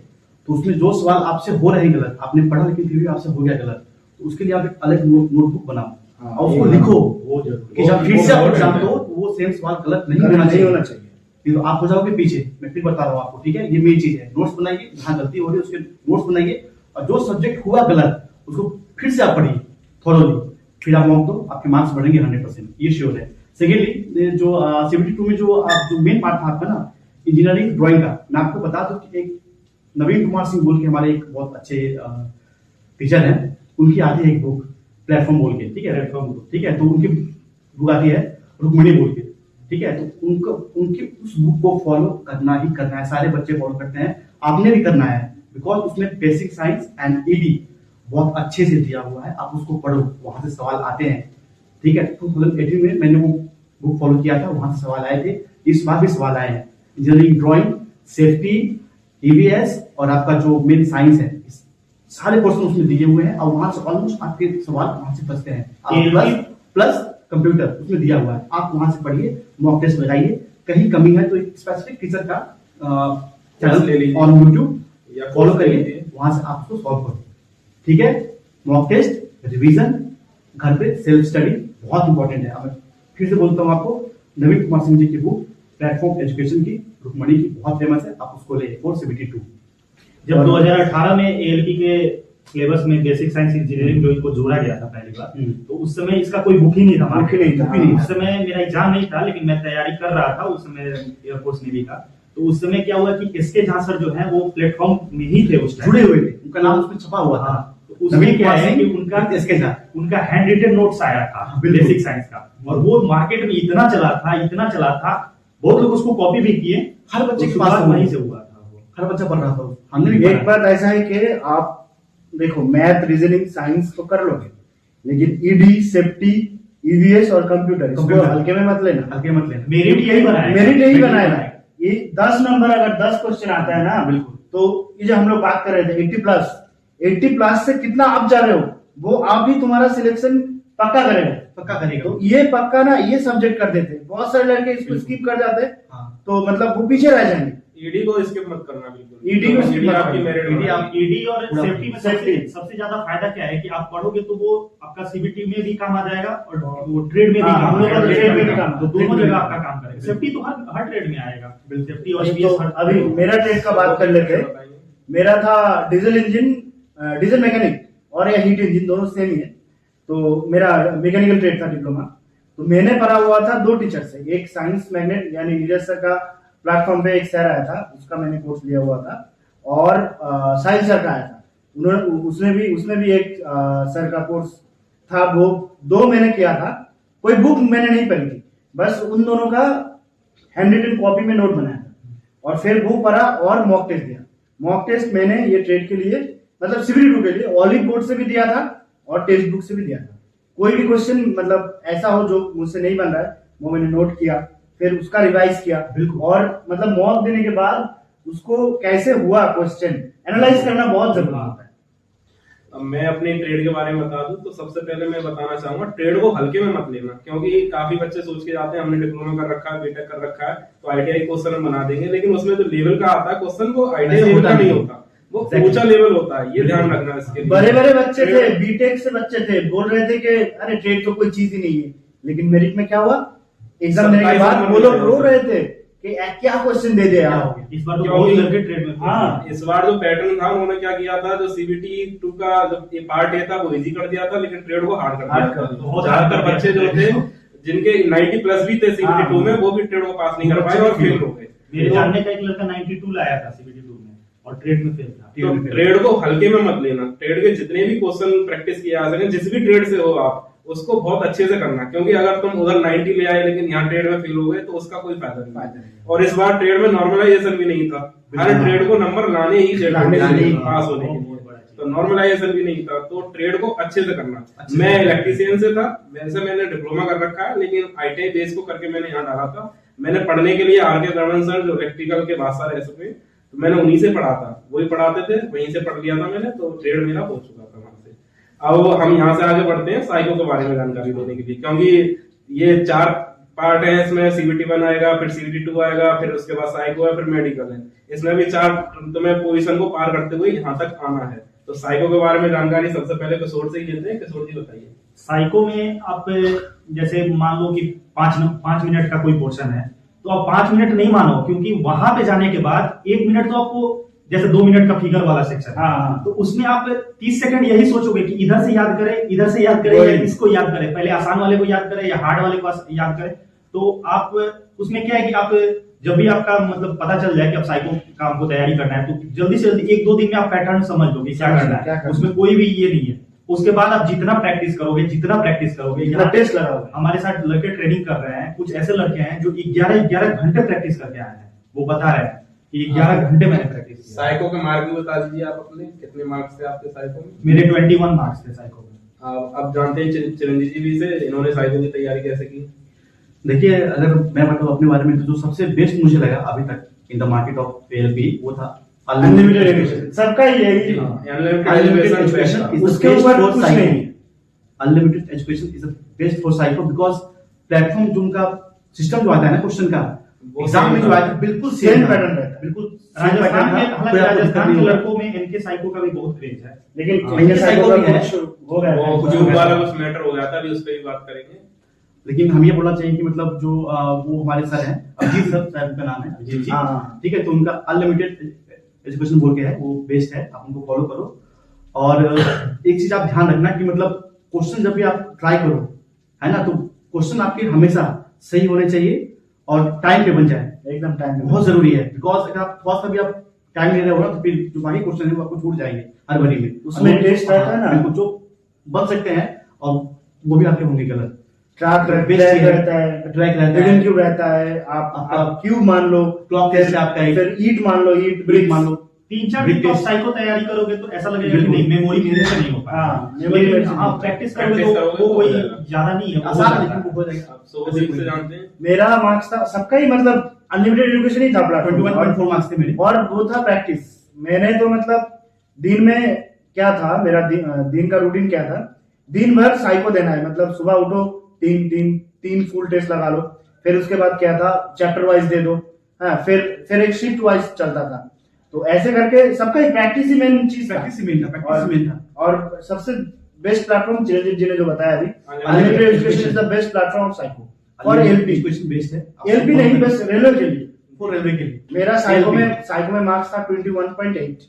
Speaker 1: तो उसमें जो सवाल आपसे हो रहे हैं गलत, आपने पढ़ा लेकिन फिर भी आपसे हो गया गलत, तो उसके लिए आप एक अलग नोटबुक बनाओ और उसको लिखो
Speaker 2: वो जरूर
Speaker 1: कि जब फिर से आप एग्जाम दो तो वो सेम सवाल गलत नहीं होना चाहिए। नहीं तो आप हो जाओगे पीछे। मैं फिर बता रहा हूँ आपको, ठीक है, ये मेन चीज है। नोट्स बनाइए, जहाँ गलती हो रही है उसके नोट्स बनाइए, और जो सब्जेक्ट हुआ गलत उसको फिर से आप पढ़िए थोरोली, फिर आप मॉक दो, आपके मार्क्स बढ़ेंगे 100%, ये श्योर है। सेकेंडली, जो CBT 2 में जो मेन पार्ट था आपका ना, इंजीनियरिंग ड्राइंग का, मैं आपको बता दूं कि एक नवीन कुमार सिंह बोल के हमारे एक बहुत अच्छे टीचर हैं, उनकी आती है एक बुक प्लेटफॉर्म बोल के, ठीक है, प्लेटफॉर्म, ठीक है, तो उनकी बुक आती है रुक्मिणी बोल के, ठीक है। तो उनकी उस बुक को फॉलो करना ही करना है, सारे बच्चे फॉलो करते हैं, आपने भी करना है, बिकॉज उसमें बेसिक साइंस एंड ईडी बहुत अच्छे से दिया हुआ है। आप उसको पढ़ो, वहां से सवाल आते हैं, ठीक है। 2018 में मैंने वो बुक फॉलो किया था, वहां से सवाल आए थे, इस बार भी सवाल आए हैं। इंजीनियरिंग ड्राइंग, सेफ्टी, ईवीएस और आपका जो मेन साइंस है, सारे क्वेश्चन उसमें दिए हुए हैं, और वहां से ऑलमोस्ट आपके सवाल वहां से फंसते हैं। प्लस कंप्यूटर उसमें दिया हुआ है, आप वहां से पढ़िए, मॉक टेस्ट लगाइए, कहीं कमी है तो एक स्पेसिफिक टीचर का चैनल
Speaker 3: ले लीजिए
Speaker 1: ऑन यूट्यूब
Speaker 3: या
Speaker 1: फॉलो करिए, वहां से आप उसको सॉल्व करो, ठीक है। मॉक टेस्ट, रिवीजन, घर पे सेल्फ स्टडी बहुत इंपॉर्टेंट है। अब फिर से बोलता हूँ आपको, नवीन कुमार सिंह जी की बुक प्लेटफॉर्म एजुकेशन की, रुक्मणी की, बहुत फेमस है, आप उसको ले फॉर CBT 2।
Speaker 2: जब 2018 में ALP के सिलेबस में बेसिक साइंस इंजीनियरिंग ड्राइंग को जोड़ा गया था पहली बार, तो उस समय इसका कोई बुक ही नहीं था,
Speaker 4: बुक ही नहीं था।
Speaker 2: उस समय मेरा एग्जाम नहीं था, लेकिन मैं तैयारी कर रहा था उस समय एयरफोर्स नेवी का। तो उस समय क्या हुआ कि एसके झा सर जो है वो प्लेटफॉर्म में ही थे, उस टाइम
Speaker 1: जुड़े हुए थे, उनका नाम उसमें छपा हुआ था।
Speaker 2: तो उसमें क्या है कि उनका हैंड रिटन नोट्स आया था बेसिक साइंस का, और वो मार्केट में इतना चला था, बहुत लोग उसको कॉपी भी किए,
Speaker 1: हर बच्चे के
Speaker 2: पास
Speaker 1: पास
Speaker 2: वहीं से हुआ था वो।
Speaker 1: हर बच्चा पढ़ रहा था, हमने भी
Speaker 4: एक बात ऐसा है कि आप देखो मैथ, रीजनिंग, साइंस तो कर लोगे, लेकिन ईडी, सेफ्टी, ईवीएस और कंप्यूटर इसको हल्के में मत लेना।
Speaker 1: हल्के मत लेना,
Speaker 2: मेरिट यही बनाया,
Speaker 4: मेरिट यही बनाएगा। ये 10 नंबर अगर 10 क्वेश्चन आता है ना,
Speaker 1: बिल्कुल,
Speaker 4: तो ये जो हम लोग बात कर रहे थे 80 प्लस से कितना आप जा रहे हो, वो आप ही तुम्हारा सिलेक्शन पक्का करेगा। तो ये पक्का ना, ये सब्जेक्ट कर देते, बहुत सारे लड़के इसको स्किप कर जाते हैं, तो मतलब वो पीछे रह जाएंगे।
Speaker 3: ईडी को स्किप मत करना बिल्कुल।
Speaker 4: ED को skip मत
Speaker 3: आपकी
Speaker 4: करना।
Speaker 3: मेरिट
Speaker 1: ED
Speaker 3: आप
Speaker 2: ईडी और
Speaker 1: पूरा
Speaker 2: सेफ्टी में सबसे ज्यादा फायदा क्या है कि आप पढ़ोगे तो वो आपका सीबीटी में भी काम आ जाएगा और वो ट्रेड में भी
Speaker 4: हाँ,
Speaker 2: काम
Speaker 4: हम लोग का
Speaker 2: आएगा।
Speaker 4: ट्रेड में भी काम
Speaker 2: तो
Speaker 4: आएगा।
Speaker 2: दोनों जगह आपका काम करेगा। सेफ्टी तो हर ट्रेड में आएगा, सेफ्टी और
Speaker 4: तो अभी मेरा ट्रेड का बात कर लेते हैं। मेरा था डीजल इंजन, डीजल मैकेनिक और या हीट इंजन दोनों सेम ही है। तो मेरा मैकेनिकल ट्रेड था डिप्लोमा। तो मैंने पढ़ा हुआ था दो टीचर से, एक साइंस मैग्नेट यानी नीरज सर का प्लेटफॉर्म पे एक सर आया था, उसका मैंने कोर्स लिया हुआ था, और साहिल सर का आया था, उन्होंने उसमें भी एक सर का कोर्स था, वो दो मैंने किया था। कोई बुक मैंने नहीं पढ़ी थी, बस उन दोनों का हैंड रिटन कॉपी में नोट बनाया था और फिर बुक पढ़ा और मॉक टेस्ट दिया। मॉक टेस्ट मैंने ये ट्रेड के लिए मतलब CBT2 के लिए ऑलिव बोर्ड से भी दिया था और टेक्स्ट बुक से भी दिया था। कोई भी क्वेश्चन मतलब ऐसा हो जो मुझसे नहीं बन रहा है वो मैंने नोट किया, फिर उसका रिवाइज किया, और मतलब मॉक देने के बाद उसको कैसे हुआ क्वेश्चन एनालाइज करना बहुत जरूरी होता है।
Speaker 3: अब मैं अपनी ट्रेड के बारे में बता दूं तो सबसे पहले मैं बताना चाहूंगा ट्रेड को हल्के में मत लेना, क्योंकि काफी बच्चे सोच के जाते हैं हमने डिप्लोमा कर रखा है, बीटेक कर रखा है तो ITI क्वेश्चन हम बना देंगे, लेकिन उसमें जो लेवल का आता है क्वेश्चन वो ITI लेवल का नहीं होता, वो ऊंचा लेवल होता है, ये ध्यान रखना इसके लिए।
Speaker 4: बड़े बड़े बच्चे थे, बीटेक से बच्चे थे, बोल रहे थे कि अरे ट्रेड तो कोई चीज ही नहीं है, लेकिन मेरिट में क्या हुआ, एग्जाम देने के बाद वो लोग रो रहे थे कि क्या क्वेश्चन दे दिया यार।
Speaker 2: इस बार तो बहुत लड़के ट्रेड में।
Speaker 4: हाँ,
Speaker 3: इस बार जो पैटर्न था उन्होंने क्या किया था, जो CBT2 का जो पार्ट ए था वो इजी कर दिया था, लेकिन ट्रेड को हार्ड कर दिया था।
Speaker 2: बहुत
Speaker 3: ज्यादातर बच्चे जो थे जिनके 90 प्लस भी थे CBT2 में, वो भी ट्रेड को पास नहीं कर पाए और फेल हो गए।
Speaker 2: मेरे जानने का एक लड़का 92 लाया था CBT2 में और ट्रेड में फेल था।
Speaker 3: तो ट्रेड को हल्के में मत लेना, ट्रेड के जितने भी क्वेश्चन प्रैक्टिस किए जा सके, जिस भी ट्रेड से हो आप उसको बहुत अच्छे से करना, क्योंकि अगर तुम उधर 90 ले आए लेकिन यहाँ ट्रेड में फेल हो गए तो उसका कोई फायदा नहीं। और इस बार ट्रेड में नॉर्मलाइजेशन भी नहीं था, हर ट्रेड को नंबर लाने ही चाहिए पास होने के लिए, तो नॉर्मलाइजेशन भी नहीं था, तो ट्रेड को अच्छे से करना। मैं इलेक्ट्रीशियन से था, वैसे मैंने डिप्लोमा कर रखा है, लेकिन ITI बेस को करके मैंने यहाँ डाला था। मैंने पढ़ने के लिए RK गवर्नमेंट सर जो इलेक्ट्रिकल के बादशाह रह चुके, तो मैंने उन्हीं से पढ़ा था, वही पढ़ाते थे, वहीं से पढ़ लिया था मैंने, तो ट्रेड मेरा हो चुका था वहां से। अब हम यहाँ से आगे बढ़ते हैं साइको के बारे में जानकारी देने के लिए, क्योंकि ये 4 पार्ट है इसमें। CBT1 आएगा, फिर CBT2 आएगा, फिर उसके बाद साइको है, फिर मेडिकल है। इसमें भी 4 तुम्हें पोजीशन को पार करते हुए यहाँ तक आना है। तो साइको के बारे में जानकारी सबसे पहले किशोर से ही लेते हैं। किशोर जी बताइए।
Speaker 2: साइको में आप जैसे मान लो कि 5 मिनट का कोई पोर्शन है, तो आप 5 मिनट नहीं मानो, क्योंकि वहां पे जाने के बाद 1 मिनट तो आपको, जैसे 2 मिनट का फिगर वाला सेक्शन है,
Speaker 4: हाँ,
Speaker 2: तो उसमें आप 30 सेकंड यही सोचोगे कि इधर से याद करें, इधर से याद करें, या इसको याद करें, पहले आसान वाले को याद करें या हार्ड वाले को याद करें। तो आप उसमें क्या है कि आप जब भी आपका मतलब पता चल जाए कि आप साइको का आपको तैयारी करना है, तो जल्दी से जल्दी 1-2 दिन में आप पैटर्न समझ लो कि क्या करना है, उसमें कोई भी ये नहीं है। उसके बाद आप जितना प्रैक्टिस करोगे यहाँ
Speaker 4: टेस्ट लगाओगे।
Speaker 2: हमारे साथ लड़के ट्रेनिंग कर रहे हैं, कुछ ऐसे लड़के हैं जो 11 घंटे प्रैक्टिस करके आए हैं, वो बता रहे हैं कि 11 घंटे मैंने प्रैक्टिस किया।
Speaker 3: साइको के मार्क भी बता दीजिए आप अपने, कितने मार्क्स थे आपके साइको में?
Speaker 2: मेरे 21 मार्क्स थे साइको में।
Speaker 3: अब जानते हैं चिरंजीव जी से, इन्होंने साइको की तैयारी कैसे की।
Speaker 1: देखिए, अगर मैं बताऊं अपने बारे में तो जो सबसे बेस्ट मुझे लगा अभी तक in the market of ALP वो था
Speaker 4: अनलिमिटेड एजुकेशन। सबका यही
Speaker 1: अनलिमिटेड एजुकेशन,
Speaker 4: उसके ऊपर कुछ नहीं।
Speaker 1: Unlimited education is the best for psycho, because platform जो उनका सिस्टम जो आता है ना क्वेश्चन का, एग्जाम में जो आता है बिल्कुल
Speaker 4: सेम पैटर्न रहता है,
Speaker 1: बिल्कुल
Speaker 2: राजस्थान में, हालांकि राजस्थान के लड़कों में इनके साइको का भी बहुत क्रेज है,
Speaker 4: लेकिन
Speaker 1: इनके साइको भी है,
Speaker 4: हो गया
Speaker 3: वो कुछ वाला कुछ मैटर हो गया था, अभी उस पर भी बात करेंगे।
Speaker 1: लेकिन हम ये बोलना चाहिए कि मतलब जो वो हमारे सर हैं, अभिजीत सर शायद उनका नाम है, अभिजीत जी,
Speaker 4: हाँ।
Speaker 1: ठीक है, तो उनका अनलिमिटेड एजुकेशन बोल के है, वो बेस्ट है, आप उनको फॉलो करो। और एक चीज आप ध्यान रखना कि मतलब क्वेश्चन जब भी आप ट्राई करो, है ना, तो क्वेश्चन आपके हमेशा सही होने चाहिए और टाइम पे बन जाए,
Speaker 4: एकदम टाइम
Speaker 1: बहुत जरूरी है। बिकॉज अगर आप थोड़ा सा भी आप टाइम ले रहे हो ना, तो फिर जो बाकी क्वेश्चन है वो आपको छूट जाएंगे हर बारी में।
Speaker 4: उसमें टेस्ट रहता है ना,
Speaker 1: बिल्कुल, जो बन सकते हैं और वो भी आपके होंगे गलत।
Speaker 4: ट्रैक रहता है,
Speaker 1: ट्रैक रहता
Speaker 4: हिडन
Speaker 1: है,
Speaker 4: क्यूब रहता है, आप क्यूब मान लो,
Speaker 1: क्लॉक टेस्ट आपका है,
Speaker 4: फिर ईट मान लो, ईट
Speaker 1: ब्रेक मान लो।
Speaker 2: 3-4 दिन तो साइको तैयारी करोगे तो ऐसा लगेगा कि नहीं मेमोरी मेरे से नहीं हो पाएगा।
Speaker 4: हाँ, मेमोरी मेरे से
Speaker 2: आप प्रैक्टिस करोगे तो वो कोई ज्यादा नहीं है,
Speaker 1: आसान है, लेकिन वो हो जाएगा।
Speaker 3: आप सोच से जानते हैं।
Speaker 4: मेरा मार्क्स था सबका ही, मतलब अनलिमिटेड एजुकेशन ही था,
Speaker 1: 21.4 मार्क्स थे मेरे,
Speaker 4: और वो था प्रैक्टिस। मैंने तो मतलब दिन में क्या था, मेरा दिन का रूटीन क्या था, दिन भर साइको देना है, मतलब सुबह उठो 3 फुल टेस्ट लगा लो, फिर उसके बाद क्या था चैप्टर वाइज दे दो, हाँ, फिर एक शिफ्ट वाइज चलता था। तो ऐसे करके सबका ही प्रैक्टिस ही मेन चीज था।
Speaker 1: प्रैक्टिस ही मेन था।
Speaker 4: और सबसे बेस्ट प्लेटफॉर्म चिरंजीव जी ने जो बताया अभी,
Speaker 3: Unlimited
Speaker 4: unlimited education is the best platform of psycho for LP.
Speaker 1: Education based है।
Speaker 4: एलपी नहीं, बस रेलवे के लिए।
Speaker 1: फॉर रेलवे के लिए
Speaker 4: मेरा साइको में मार्क्स था 21.8।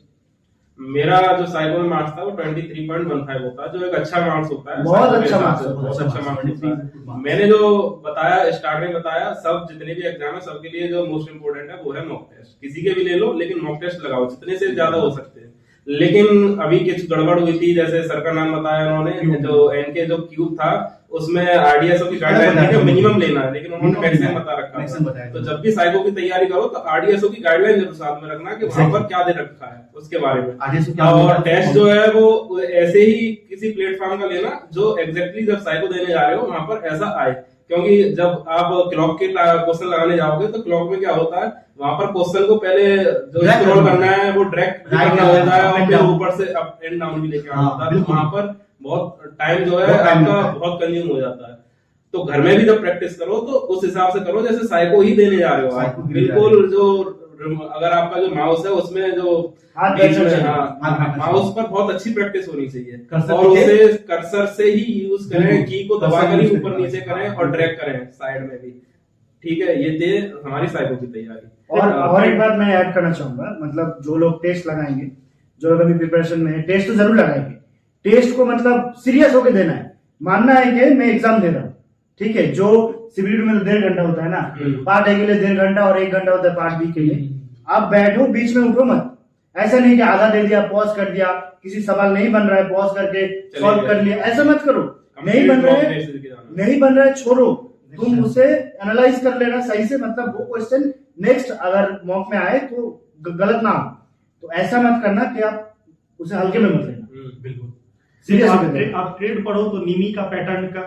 Speaker 3: मेरा जो साइको में मार्क्स था वो 23.15 होता है, जो एक अच्छा मार्क्स होता है।
Speaker 4: बहुत
Speaker 3: साइको के
Speaker 4: अच्छा
Speaker 3: हिसाब
Speaker 4: मार्क्स
Speaker 3: से
Speaker 4: है,
Speaker 3: बहुत अच्छा मार्क्स होता है।
Speaker 1: है।
Speaker 3: मैंने जो बताया स्टार्ट में बताया, सब जितने भी एग्जाम है सबके लिए जो मोस्ट इम्पोर्टेंट है वो है मॉक टेस्ट। किसी के भी ले लो, लेकिन मॉक टेस्ट लगाओ जितने से ज्यादा हो सकते हैं। लेकिन अभी कुछ गड़बड़ हुई थी, जैसे सर का नाम बताया उन्होंने, जो एनके जो क्यूब था उसमें आरडीएसओ की गाइडलाइन थी कि मिनिमम लेना है, लेकिन उन्होंने मैक्सिमम बता रखा
Speaker 1: मैक्सिमम
Speaker 3: था।
Speaker 1: बताया।
Speaker 3: तो जब भी साइको की तैयारी करो तो आरडीएसओ की गाइडलाइन जरूर साथ में रखना कि वहां पर क्या दे रखा है उसके बारे में।
Speaker 1: आरडीएसओ क्या
Speaker 3: और टेस्ट जो है वो ऐसे ही किसी प्लेटफॉर्म का लेना जो एग्जैक्टली जब साइको देने जा रहे हो वहां पर ऐसा आए, क्योंकि जब आप क्लॉक के क्वेश्चन लगाने जाओगे तो क्लॉक में क्या होता है, वहां पर क्वेश्चन को पहले जो
Speaker 1: Drag
Speaker 3: स्क्रॉल
Speaker 1: करना
Speaker 3: करना है वो ड्रैग
Speaker 1: Drag
Speaker 3: करना होता है, और
Speaker 1: up and
Speaker 3: फिर
Speaker 1: down।
Speaker 3: ऊपर से अप एंड डाउन भी लेके आना
Speaker 1: हाँ,
Speaker 3: होता है। तो
Speaker 1: बिल्कुल।
Speaker 3: वहां पर बहुत टाइम जो है
Speaker 1: बहुत time
Speaker 3: आपका
Speaker 1: लगता है।
Speaker 3: बहुत कंज्यूम हो जाता है। तो घर में भी जब प्रैक्टिस करो तो उस हिसाब से करो जैसे साइको ही देने जा रहे हो आप।
Speaker 1: साइको ही देने जा
Speaker 3: बिल्कुल जो अगर आपका जो माउस है उसमें जो
Speaker 4: हाथ
Speaker 3: बीच
Speaker 4: दर्शन
Speaker 3: में,
Speaker 4: चाहिए।
Speaker 3: हाँ, माउस पर बहुत अच्छी प्रैक्टिस होनी चाहिए।
Speaker 1: कर्सर
Speaker 3: और
Speaker 1: दिखे?
Speaker 3: उसे कर्सर से ही यूज करें,
Speaker 1: बिल्कुल।
Speaker 3: की को
Speaker 1: कर्सर
Speaker 3: दबाकर ही
Speaker 1: use
Speaker 3: ऊपर
Speaker 1: करना
Speaker 3: नीचे
Speaker 1: है।
Speaker 3: करें और ड्रैग करें साइड में भी। ठीक है, ये थे हमारी साइको की तैयारी।
Speaker 4: और एक बात मैं ऐड करना चाहूंगा, मतलब जो लोग टेस्ट लगाएंगे, जो लोग अभी प्रिपरेशन में है, टेस्ट तो जरूर लगाएंगे। टेस्ट को मतलब सीरियस होकर देना है, मानना है कि मैं एग्जाम दे रहा हूँ। ठीक है, जो सीबीटी में 1.5 घंटा होता है ना, पार्ट ए के लिए 1.5 घंटा और 1 घंटा होता है पार्ट बी के लिए। आप बैठो, बीच में उठो मत। ऐसा नहीं कि आधा दे दिया, पॉज कर दिया, किसी सवाल नहीं बन रहा है पॉज करके सॉल्व कर लिया, ऐसा मत करो। नहीं बन रहा है छोड़ो, तुम उसे एनालाइज कर लेना सही से, मतलब वो क्वेश्चन नेक्स्ट अगर मॉक में आए तो गलत ना हो। तो ऐसा मत करना कि आप उसे हल्के में मत लेना,
Speaker 1: बिल्कुल
Speaker 4: सीरियस
Speaker 2: आप
Speaker 4: होकर
Speaker 2: आप ट्रेड पढ़ो तो नीमी के
Speaker 4: हाँ,
Speaker 2: पैटर्न को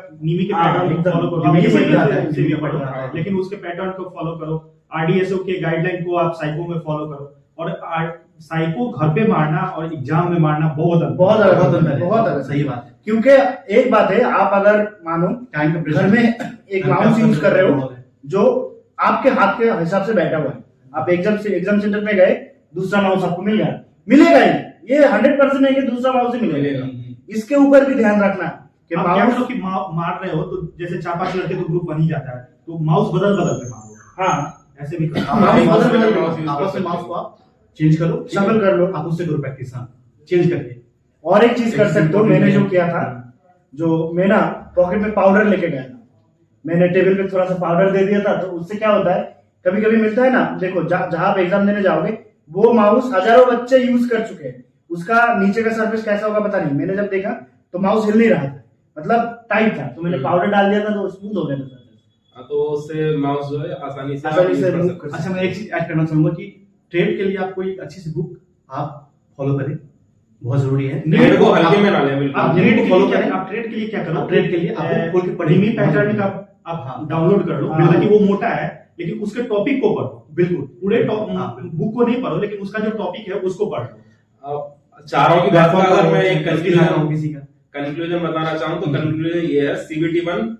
Speaker 4: एकदम।
Speaker 2: फॉलो करो।
Speaker 4: नीमी
Speaker 2: ये
Speaker 4: से
Speaker 2: नहीं
Speaker 4: भी आता
Speaker 2: है
Speaker 4: है,
Speaker 2: उसे भी
Speaker 4: नीमी
Speaker 2: पढ़ो,
Speaker 4: पढ़ता है।
Speaker 2: लेकिन उसके पैटर्न को फॉलो करो। आरडीएसओ के गाइडलाइन को आप साइको में फॉलो करो। और साइको घर पे मारना और एग्जाम में मारना बहुत अंतर
Speaker 4: बहुत
Speaker 2: है।
Speaker 4: अलग
Speaker 1: अंतर है।
Speaker 4: बहुत अलग।
Speaker 1: सही बात है।
Speaker 4: क्योंकि एक बात है, आप अगर मानो
Speaker 1: टाइम का
Speaker 4: घर
Speaker 1: प्रेशर
Speaker 4: में एक माउस यूज कर रहे हो जो आपके हाथ के हिसाब से बैठा हुआ है, आप एग्जाम सेंटर में गए, दूसरा माउस आपको मिलेगा ही, ये 100% नहीं कि दूसरा माउस ही मिलेगा। इसके ऊपर भी ध्यान रखना कि
Speaker 2: आप क्या
Speaker 4: माउस,
Speaker 2: करो कि मार रहे हो तो जैसे 4-5 लड़के तो ग्रुप बन ही जाता है, तो माउस बदल के मारो।
Speaker 4: हाँ,
Speaker 2: ऐसे भी करो।
Speaker 1: आपस में माउस को आप चेंज करो,
Speaker 4: शफल कर लो।
Speaker 1: आप उससे करो प्रैक्टिस। हाँ, चेंज करके।
Speaker 4: और एक चीज कर सकते हो, मैंने जो किया था, जो मैं ना पॉकेट में पाउडर लेके गया था, मैंने टेबल पे थोड़ा सा पाउडर दे दिया था। तो उससे क्या होता है, कभी कभी मिलता है ना, देखो जहां आप एग्जाम देने जाओगे वो माउस हजारों बच्चे यूज कर चुके हैं, उसका नीचे का सरफेस कैसा होगा पता नहीं। मैंने जब देखा तो माउस हिल नहीं रहा था, मतलब टाइट था, तो मैंने पाउडर डाल दिया था तो स्मूथ हो गया था सरफेस।
Speaker 3: तो उससे माउस जो है आसानी से
Speaker 4: आसानी
Speaker 3: आप
Speaker 4: से
Speaker 3: use कर
Speaker 4: move
Speaker 3: सकते
Speaker 4: कर
Speaker 3: हैं।
Speaker 1: अच्छा, मैं एक चीज ऐड करना चाहूंगा कि ट्रेड के लिए आप कोई अच्छी सी बुक आप फॉलो करें, बहुत जरूरी है।
Speaker 3: ट्रेड को हल्के में ना लें बिल्कुल।
Speaker 2: आप
Speaker 1: ट्रेड
Speaker 2: ट्रेड
Speaker 1: को follow
Speaker 2: के लिए
Speaker 1: करें।
Speaker 2: आप ट्रेड के लिए क्या करो,
Speaker 1: आप ट्रेड के लिए आप बुक खोल के पढ़िए।
Speaker 2: नीमी पैटर्न का आप
Speaker 1: हाँ।
Speaker 2: डाउनलोड कर लो।
Speaker 4: हाँ।
Speaker 2: हालांकि वो मोटा है, लेकिन उसके टॉपिक को पढ़ो।
Speaker 1: बिल्कुल
Speaker 2: पूरे
Speaker 1: हाँ,
Speaker 2: बुक को नहीं पढ़ो, लेकिन उसका जो टॉपिक है उसको पढ़ लो।
Speaker 3: चारों की बात का अगर मैं एक
Speaker 1: किसी का
Speaker 3: कंक्लूजन बताना चाहूँ तो कंक्लूजन ये है, सीबीटी 1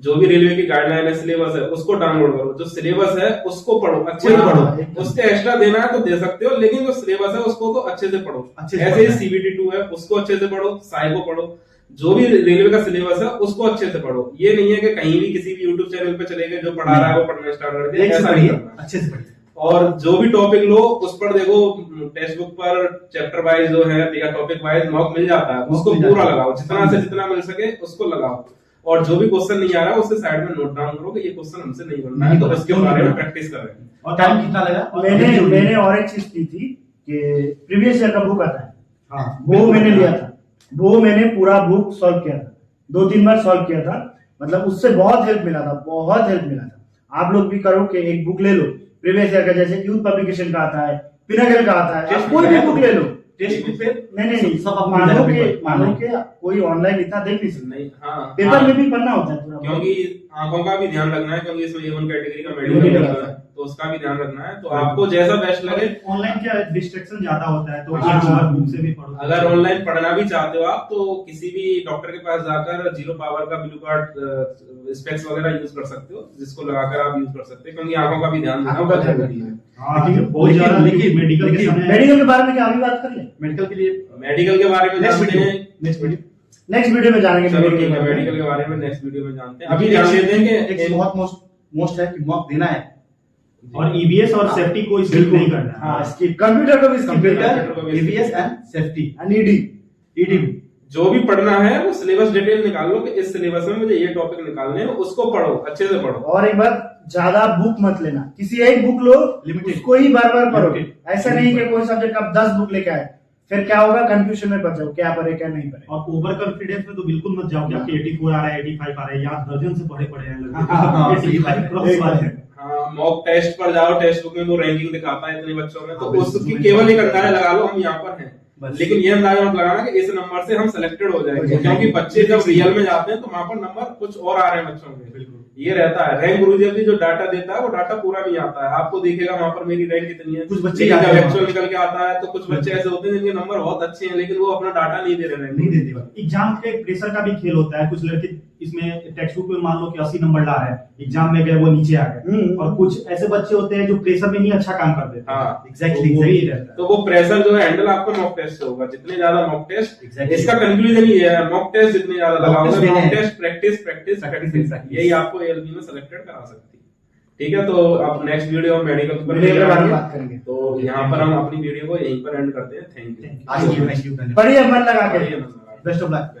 Speaker 3: जो भी रेलवे की गाइडलाइन है, सिलेबस है, उसको डाउनलोड करो। जो सिलेबस है उसको पढ़ो, अच्छे से
Speaker 1: हाँ,
Speaker 3: पढ़ो।
Speaker 1: एकदम।
Speaker 3: उसके एक्स्ट्रा देना है तो दे सकते हो, लेकिन जो सिलेबस है उसको तो अच्छे से पढ़ो।
Speaker 1: अच्छे से
Speaker 3: ऐसे
Speaker 1: पढ़ना
Speaker 3: ही
Speaker 1: है।
Speaker 3: सीबीटी 2 है, उसको अच्छे से पढ़ो, साइको पढ़ो। जो भी रेलवे का सिलेबस है उसको अच्छे से पढ़ो। ये नहीं है कि कहीं भी किसी भी यूट्यूब चैनल पे चले गए, जो पढ़ा रहा है वो पढ़ना स्टार्ट कर दिया,
Speaker 1: एक से
Speaker 3: ऐसा नहीं
Speaker 1: पढ़िए,
Speaker 3: करना।
Speaker 1: अच्छे से पढ़िए।
Speaker 3: और जो भी टॉपिक लो उस पर देखो, टेक्स्ट बुक पर चैप्टर वाइज जो है या टॉपिक वाइज मॉक मिल जाता है, उसको
Speaker 1: मिल
Speaker 3: पूरा
Speaker 1: जाता है।
Speaker 3: लगाओ, जितना से जितना मिल सके उसको लगाओ। और जो भी क्वेश्चन नहीं आ रहा उससे साइड में नोट डाउन करो कि ये क्वेश्चन हमसे नहीं बनना है, तो उसके बारे में प्रैक्टिस कर रहे हैं।
Speaker 2: और
Speaker 1: टाइम कितना लगा?
Speaker 4: मैंने और एक चीज की थी कि प्रीवियस ईयर का बुक आता है,
Speaker 2: हाँ,
Speaker 4: वो मैंने लिया था, वो मैंने पूरा बुक सॉल्व किया था, 2-3 बार सॉल्व किया था। मतलब उससे बहुत हेल्प मिला था, बहुत हेल्प मिला था। आप लोग भी करो कि एक बुक ले लो प्रीवियस ईयर का, जैसे यूथ पब्लिकेशन का आता है, पिनाकल का आता है, आप कोई भी बुक ले लो।
Speaker 1: टेक्स्ट बुक पे
Speaker 4: नहीं,
Speaker 1: सब आपको
Speaker 4: मानो
Speaker 1: मिल
Speaker 4: के
Speaker 1: जाएगा।
Speaker 4: मानो के कोई ऑनलाइन इतना देख नहीं सकता,
Speaker 3: नहीं, हाँ,
Speaker 4: पेपर में भी पढ़ना होता है पूरा।
Speaker 3: क्योंकि आंखों का भी ध्यान रखना है, क्योंकि इसमें A1 कैटेगरी का
Speaker 4: मेडिकल
Speaker 3: मेडिकल
Speaker 4: आता
Speaker 3: है, तो तो उसका भी ध्यान रखना है। तो आपको जैसा बेस्ट लगे।
Speaker 2: ऑनलाइन क्या डिस्ट्रैक्शन ज्यादा होता है, तो
Speaker 3: हाँ,
Speaker 2: एक बार बुक से भी पढ़ो।
Speaker 3: अगर ऑनलाइन पढ़ना भी चाहते हो आप, तो किसी भी डॉक्टर के पास जाकर जीरो पावर का ब्लू कार्ड स्पेक्स वगैरह यूज कर सकते हो, जिसको लगाकर आप यूज कर सकते हो, क्योंकि आंखों का भी ध्यान देना बहुत जरूरी है।
Speaker 2: हाँ, बहुत ज्यादा लेकिन मेडिकल के समय
Speaker 4: मेडिकल के बारे में क्या अभी बात कर ले?
Speaker 1: मेडिकल के लिए
Speaker 3: मेडिकल के बारे में जानते हैं
Speaker 4: नेक्स्ट वीडियो में जानेंगे।
Speaker 3: चलो ठीक है,
Speaker 4: मेडिकल
Speaker 3: मेडिकल के बारे में नेक्स्ट वीडियो में जानते हैं। अभी जान लेते हैं कि
Speaker 1: एक बहुत मोस्ट है कि मॉक देना है
Speaker 2: और ईबीएस और सेफ्टी को स्किप
Speaker 1: बिल्कुल।
Speaker 2: नहीं करना है।
Speaker 4: हाँ, स्किप कंप्यूटर को भी skip
Speaker 1: computer EVS and safety
Speaker 4: ED
Speaker 1: ED
Speaker 3: जो भी पढ़ना है वो सिलेबस डिटेल निकाल लो कि इस सिलेबस में मुझे ये टॉपिक निकालने हैं, उसको पढ़ो, अच्छे से पढ़ो।
Speaker 4: और एक बार ज्यादा बुक मत लेना, किसी एक बुक लो,
Speaker 1: Limited.
Speaker 4: उसको ही बार बार पढ़ो।
Speaker 1: Limited.
Speaker 4: ऐसा नहीं कि कोई सब्जेक्ट आप 10 बुक लेके आए, फिर क्या होगा, कंफ्यूजन में पड़ जाओ, क्या पढ़े क्या नहीं पढ़े।
Speaker 2: और ओवर कॉन्फिडेंस में तो बिल्कुल मत जाओ कि आपके 84 आ रहा है, 85 आ रहा है, या दर्जन से पढ़े हैं
Speaker 1: हाँ, सही बात है।
Speaker 2: 85 क्रॉस वाले हैं।
Speaker 3: हाँ, मॉक टेस्ट पर जाओ, टेक्स्ट बुक में वो रैंकिंग दिखाता है इतने बच्चों में, तो
Speaker 1: हाँ, बिल्कुल,
Speaker 3: उसकी
Speaker 1: बिल्कुल।
Speaker 3: केवल एक अंदाजा लगा लो हम यहाँ पर हैं,
Speaker 1: बस।
Speaker 3: लेकिन ये अंदाजा मत लगाना कि इस नंबर से हम सिलेक्टेड हो जाएंगे, क्योंकि बच्चे जब रियल में जाते हैं तो वहां पर नंबर कुछ और आ रहे हैं बच्चों के।
Speaker 1: बिल्कुल।
Speaker 3: ये रहता है रैंक गुरुजी भी जो डाटा देता है वो डाटा पूरा नहीं आता है, आपको दिखेगा वहां पर मेरी रैंक कितनी है,
Speaker 1: कुछ बच्चे
Speaker 3: लेकिन
Speaker 1: आते
Speaker 3: जब
Speaker 1: हैं
Speaker 3: एक्चुअल निकल के आता है तो कुछ बच्चे ऐसे होते हैं जिनके नंबर बहुत अच्छे हैं, लेकिन वो अपना डाटा नहीं दे रहे हैं,
Speaker 1: नहीं देते।
Speaker 2: एग्जाम के प्रेशर का भी खेल होता है। कुछ लड़के इसमें टेक्स्ट बुक में मान लो कि 80 नंबर ला रहे हैं, एग्जाम में गए वो नीचे आ गए, और कुछ ऐसे बच्चे होते हैं जो प्रेशर में ही अच्छा काम कर देते हैं।
Speaker 3: हाँ,
Speaker 1: एग्जैक्टली
Speaker 2: तो वो भी रहता है।
Speaker 3: तो वो प्रेशर जो है हैंडल आपका मॉक टेस्ट से होगा, जितने ज्यादा मॉक टेस्ट,
Speaker 1: Exactly.
Speaker 3: इसका कंक्लूजन ही है मॉक टेस्ट जितने ज्यादा
Speaker 1: Mock test
Speaker 3: लगाओगे,
Speaker 1: देने
Speaker 3: मॉक
Speaker 1: हैं।
Speaker 3: Test practice practice
Speaker 1: Practice,
Speaker 3: practice,
Speaker 1: practice.
Speaker 3: यही आपको एएलपी में सिलेक्टेड करा सकती है। ठीक है, तो अब नेक्स्ट वीडियो में मेडिकल पर
Speaker 4: मेडिकल के बारे में बात करेंगे।
Speaker 3: तो यहाँ पर हम अपनी वीडियो को यहीं पर एंड करते हैं। Thank you.
Speaker 1: आज के थैंक यू
Speaker 4: बढ़िया मन लगा के।
Speaker 1: Best of luck.